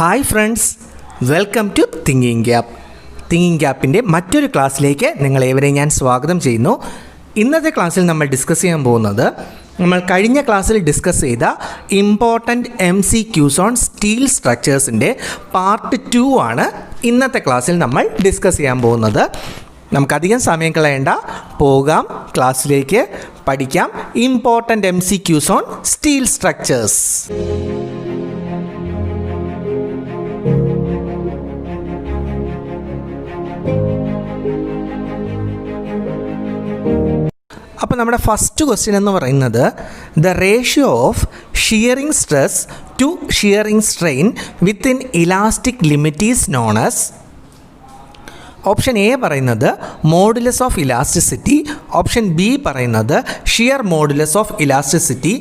Hi friends, welcome to thinking gap. Thinking ഗ്യാപ്പിൻ്റെ മറ്റൊരു ക്ലാസ്സിലേക്ക് നിങ്ങളേവരെയും ഞാൻ സ്വാഗതം ചെയ്യുന്നു. ഇന്നത്തെ ക്ലാസ്സിൽ നമ്മൾ ഡിസ്കസ് ചെയ്യാൻ പോകുന്നത് നമ്മൾ കഴിഞ്ഞ ക്ലാസ്സിൽ ഡിസ്കസ് ചെയ്ത ഇമ്പോർട്ടൻറ്റ് MCQs ഓൺ സ്റ്റീൽ സ്ട്രക്ചേഴ്സിൻ്റെ പാർട്ട് 2 ആണ് ഇന്നത്തെ ക്ലാസ്സിൽ നമ്മൾ ഡിസ്കസ് ചെയ്യാൻ പോകുന്നത്. നമുക്കധികം സമയം കളയേണ്ട, പോകാം ക്ലാസ്സിലേക്ക്, പഠിക്കാം. Important MCQs on steel structures. അപ്പോൾ നമ്മുടെ ഫസ്റ്റ് ക്വസ്റ്റ്യൻ എന്ന് പറയുന്നത് the ratio of shearing stress to shearing strain within elastic limit is known as. Option A പറയുന്നത് modulus of elasticity, option B പറയുന്നത് shear modulus of elasticity,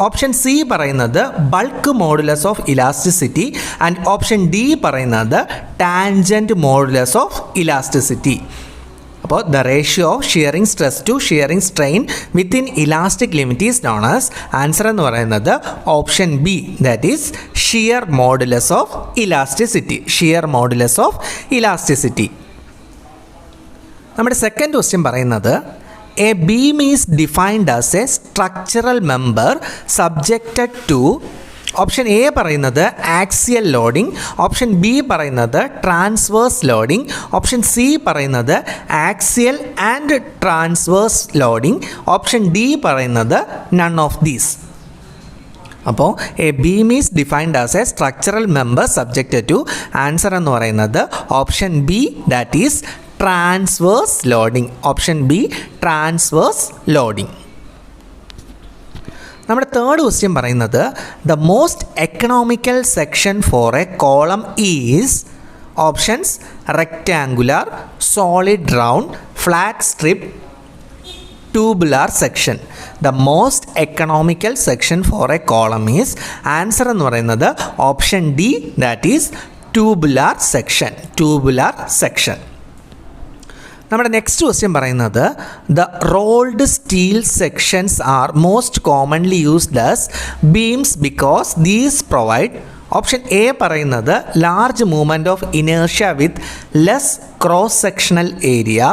option C പറയുന്നത് bulk modulus of elasticity and option D പറയുന്നത് tangent modulus of elasticity. അപ്പോൾ the ratio of shearing stress to shearing strain within elastic limit is known as. Answer എന്ന് പറയുന്നത് option B, that is shear modulus of elasticity. Shear modulus of elasticity. നമ്മുടെ second question പറയുന്നത് a beam is defined as a structural member subjected to. Option A പറയുന്നത് axial loading, option B പറയുന്നത് transverse loading, option C പറയുന്നത് axial and transverse loading, option D പറയുന്നത് none of these. അപ്പോൾ a beam is defined as a structural member subjected to. Answer എന്ന് പറയുന്നത് option B, that is transverse loading. Option B, transverse loading. നമ്മുടെ third question പറയുന്നത് the most economical section for a column is. Options rectangular, solid round, flat strip, tubular section. The most economical section for a column is. Answer എന്ന് പറയുന്നത് option D, that is tubular section. Tubular section. നമ്മുടെ next question പറയുന്നത് the rolled steel sections are most commonly used as beams because these provide. Option A പറയുന്നത് large movement of inertia with less cross sectional area,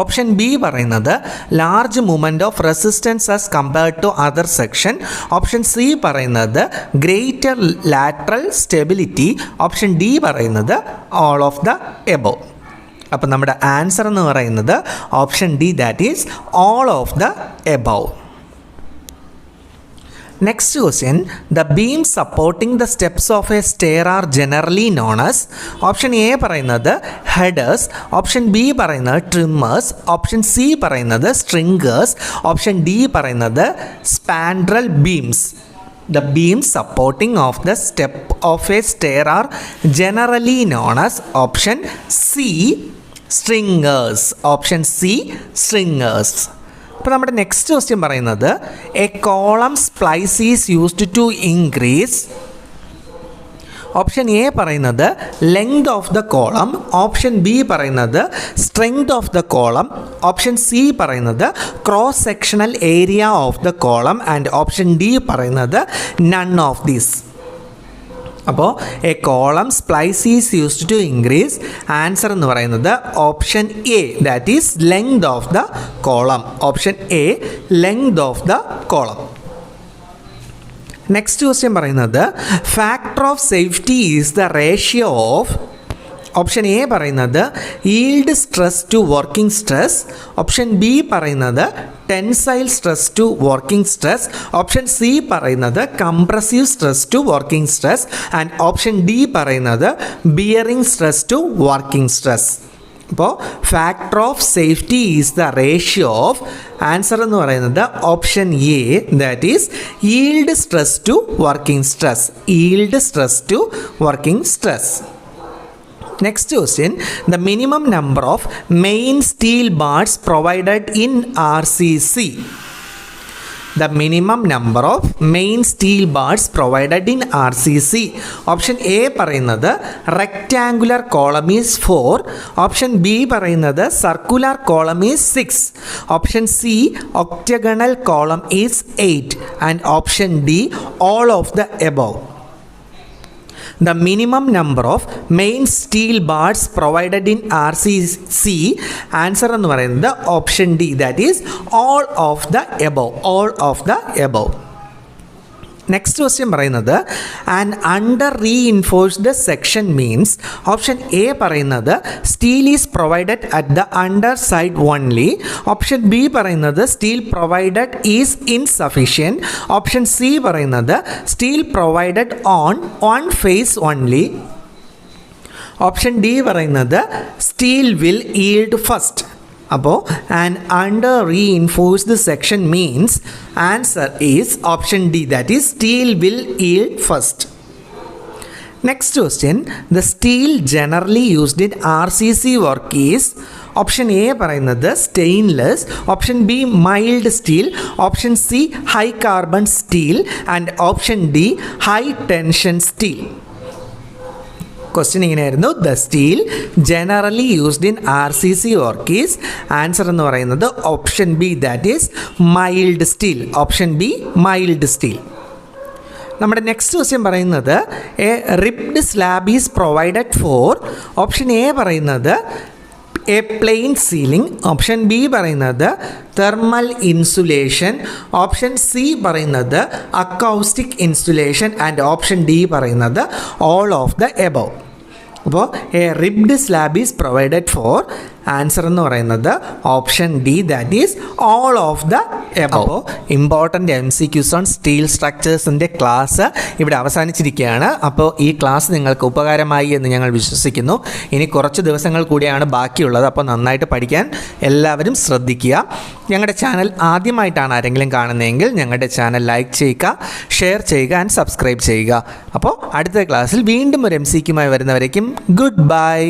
option B പറയുന്നത് large movement of resistance as compared to other section, option C പറയുന്നത് greater lateral stability, option D പറയുന്നത് all of the above. അപ്പോൾ നമ്മുടെ answer എന്ന് പറയുന്നത് option D, that is all of the above. Next question the beam supporting the steps of a stair are generally known as. Option A പറയുന്നത് headers, option B പറയുന്നത് trimmers, option C പറയുന്നത് സ്ട്രിംഗേഴ്സ്, option D പറയുന്നത് സ്പാൻഡ്രൽ beams. The beams supporting of the step of a stair are generally known as option C, stringers. Option C, stringers. അപ്പോൾ നമ്മുടെ next question പറയുന്നത് a column splice is used to increase. Option A പറയുന്നത് length of the column, option B പറയുന്നത് strength of the column, option C പറയുന്നത് cross sectional area of the column and option D പറയുന്നത് none of these. അപ്പോൾ a column splice is used to increase. Answer എന്ന് പറയുന്നത് option A, that is length of the column. Option A, length of the column. Next question പറയുന്നത് factor of safety is the ratio of. Option A പറയുന്നത് yield stress to working stress, option B പറയുന്നത് tensile stress to working stress, option C പറയുന്നത് compressive stress to working stress and option D പറയുന്നത് bearing stress to working stress. അപ്പോൾ factor of safety is the ratio of. Answer എന്ന് പറയുന്നത് option A, that is yield stress to working stress. Yield stress to working stress. Next question the minimum number of main steel bars provided in RCC. The minimum number of main steel bars provided in RCC. Option A പറയുന്നത് rectangular column is 4, option B പറയുന്നത് circular column is 6, option C octagonal column is 8 and option D all of the above. the minimum number of main steel bars provided in RCC? Answer എന്ന് പറയുന്നത് option D, that is all of the above. Next question പറയുന്നത് an under reinforced section means. Option A പറയുന്നത് steel is provided at the under side only. Option B പറയുന്നത് steel provided is insufficient. Option C പറയുന്നത് steel provided on one face only. Option D പറയുന്നത് steel will yield first. അപ്പോൾ an under reinforced section means answer is option D, that is steel will yield first. Next question, the steel generally used in RCC work is. Option A പറയുന്നത് stainless. Option B mild steel. Option C high carbon steel. And option D high tension steel. Question ഇങ്ങനെയായിരുന്നു, the steel generally used in RCC work is. Answer എന്ന് പറയുന്നത് option B, that is mild steel. Option B mild steel. നമ്മുടെ next question പറയുന്നത് a ribbed slab is provided for. Option A പറയുന്നത് a plain ceiling. Option B പറയുന്നത് thermal insulation. Option C പറയുന്നത് acoustic insulation. And option D പറയുന്നത് all of the above. അപ്പോൾ a ribbed slab is provided for. Answer എന്ന് പറയുന്നത് option D, that is all of the above. അപ്പോൾ important MCQs on steel സ്ട്രക്ചേഴ്സിൻ്റെ class ഇവിടെ അവസാനിച്ചിരിക്കുകയാണ്. അപ്പോൾ ഈ ക്ലാസ് നിങ്ങൾക്ക് ഉപകാരമായി എന്ന് ഞങ്ങൾ വിശ്വസിക്കുന്നു. ഇനി കുറച്ച് ദിവസങ്ങൾ കൂടിയാണ് ബാക്കിയുള്ളത്. അപ്പോൾ നന്നായിട്ട് പഠിക്കാൻ എല്ലാവരും ശ്രദ്ധിക്കുക. ഞങ്ങളുടെ ചാനൽ ആദ്യമായിട്ടാണ് ആരെങ്കിലും കാണുന്നതെങ്കിൽ ഞങ്ങളുടെ ചാനൽ ലൈക്ക് ചെയ്യുക, ഷെയർ ചെയ്യുക ആൻഡ് സബ്സ്ക്രൈബ് ചെയ്യുക. അപ്പോൾ അടുത്ത ക്ലാസ്സിൽ വീണ്ടും ഒരു MCQമായി വരുന്നവരേക്കും ഗുഡ് ബൈ.